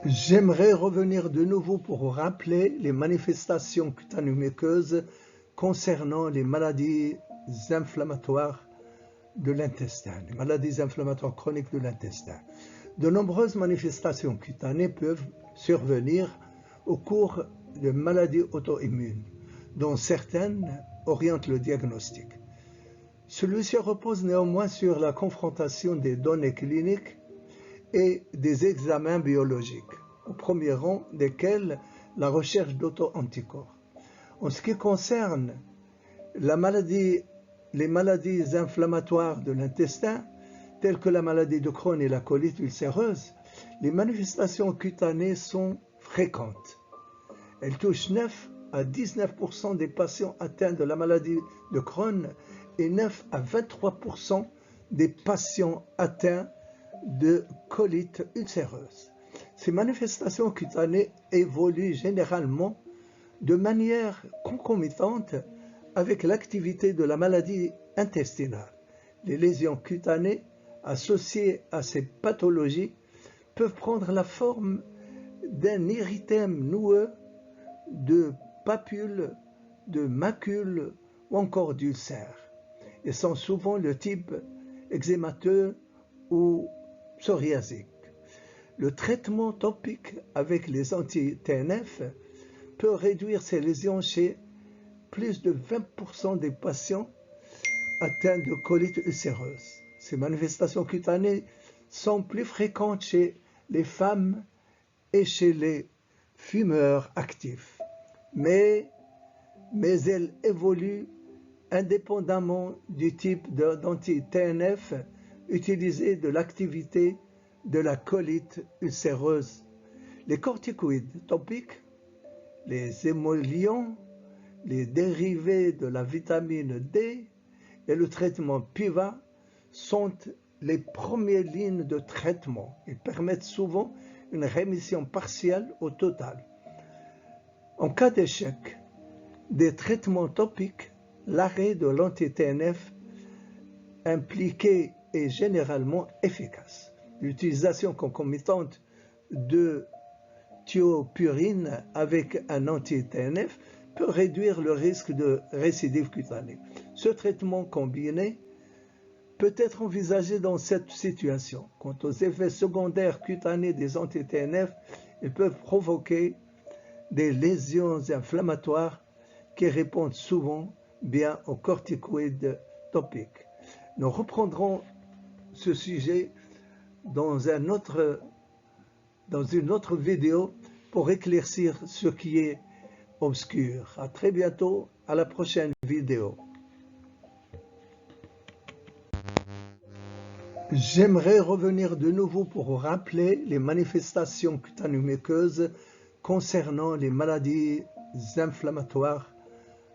J'aimerais revenir de nouveau pour rappeler les manifestations cutanéo-muqueuses concernant les maladies inflammatoires de l'intestin, les maladies inflammatoires chroniques de l'intestin. De nombreuses manifestations cutanées peuvent survenir au cours de maladies auto-immunes, dont certaines orientent le diagnostic. Celui-ci repose néanmoins sur la confrontation des données cliniques et des examens biologiques, au premier rang desquels la recherche d'auto-anticorps. En ce qui concerne les maladies inflammatoires de l'intestin, telles que la maladie de Crohn et la colite ulcéreuse, les manifestations cutanées sont fréquentes. Elles touchent 9 à 19% des patients atteints de la maladie de Crohn et 9 à 23% des patients atteints de colite ulcéreuse. Ces manifestations cutanées évoluent généralement de manière concomitante avec l'activité de la maladie intestinale. Les lésions cutanées associées à ces pathologies peuvent prendre la forme d'un érythème noueux, de papules, de macules ou encore d'ulcères, et sont souvent le type eczémateux ou psoriasique. Le traitement topique avec les anti-TNF peut réduire ces lésions chez plus de 20% des patients atteints de colite ulcéreuse. Ces manifestations cutanées sont plus fréquentes chez les femmes et chez les fumeurs actifs, mais elles évoluent indépendamment du type d'anti-TNF utilisé, de l'activité de la colite ulcéreuse. Les corticoïdes topiques, les émollients, les dérivés de la vitamine D et le traitement PIVA sont les premières lignes de traitement. Ils permettent souvent une rémission partielle au total. En cas d'échec des traitements topiques, l'arrêt de l'anti-TNF impliqué est généralement efficace. L'utilisation concomitante de thiopurine avec un anti-TNF peut réduire le risque de récidive cutanée. Ce traitement combiné peut être envisagé dans cette situation. Quant aux effets secondaires cutanés des anti-TNF, ils peuvent provoquer des lésions inflammatoires qui répondent souvent bien aux corticoïdes topiques. Nous reprendrons ce sujet dans une autre vidéo pour éclaircir ce qui est obscur. À très bientôt, à la prochaine vidéo. J'aimerais revenir de nouveau pour rappeler les manifestations cutanéo-muqueuses concernant les maladies inflammatoires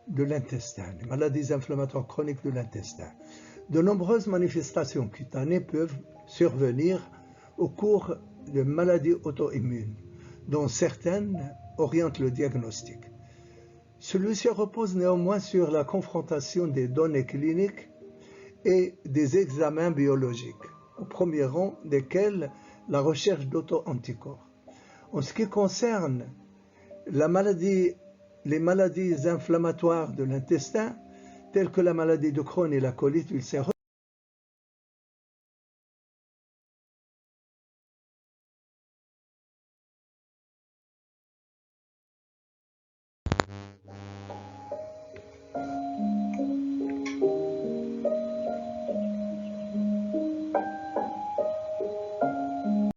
de l'intestin, les maladies inflammatoires chroniques de l'intestin. De nombreuses manifestations cutanées peuvent survenir au cours de maladies auto-immunes, dont certaines orientent le diagnostic. Celui-ci repose néanmoins sur la confrontation des données cliniques et des examens biologiques, au premier rang desquels la recherche d'auto-anticorps. En ce qui concerne les maladies inflammatoires de l'intestin, telles que la maladie de Crohn et la colite ulcéreuse,